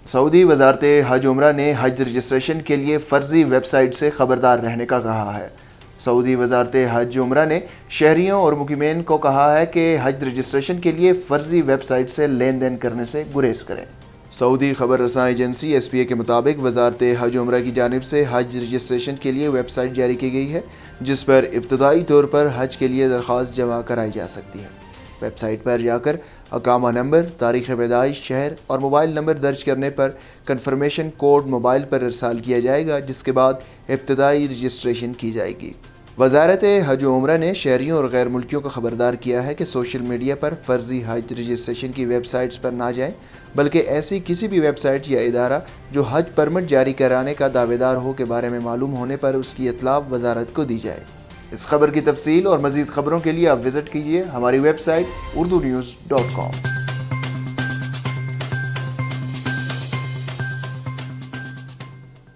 سعودی وزارت حج عمرہ نے حج رجسٹریشن کے لیے فرضی ویب سائٹ سے خبردار رہنے کا کہا ہے۔ سعودی وزارت حج عمرہ نے شہریوں اور مقیمین کو کہا ہے کہ حج رجسٹریشن کے لیے فرضی ویب سائٹ سے لین دین کرنے سے گریز کریں۔ سعودی خبر رساں ایجنسی ایس پی اے کے مطابق وزارت حج عمرہ کی جانب سے حج رجسٹریشن کے لیے ویب سائٹ جاری کی گئی ہے، جس پر ابتدائی طور پر حج کے لیے درخواست جمع کرائی جا سکتی ہے۔ ویب سائٹ پر جا کر اقامہ نمبر، تاریخ پیدائش، شہر اور موبائل نمبر درج کرنے پر کنفرمیشن کوڈ موبائل پر ارسال کیا جائے گا، جس کے بعد ابتدائی رجسٹریشن کی جائے گی۔ وزارت حج و عمرہ نے شہریوں اور غیر ملکیوں کو خبردار کیا ہے کہ سوشل میڈیا پر فرضی حج رجسٹریشن کی ویب سائٹس پر نہ جائیں، بلکہ ایسی کسی بھی ویب سائٹ یا ادارہ جو حج پرمٹ جاری کرانے کا دعوے دار ہو کے بارے میں معلوم ہونے پر اس کی اطلاع وزارت کو دی جائے۔ اس خبر کی تفصیل اور مزید خبروں کے لیے آپ وزٹ کیجیے ہماری ویب سائٹ urdunews.com۔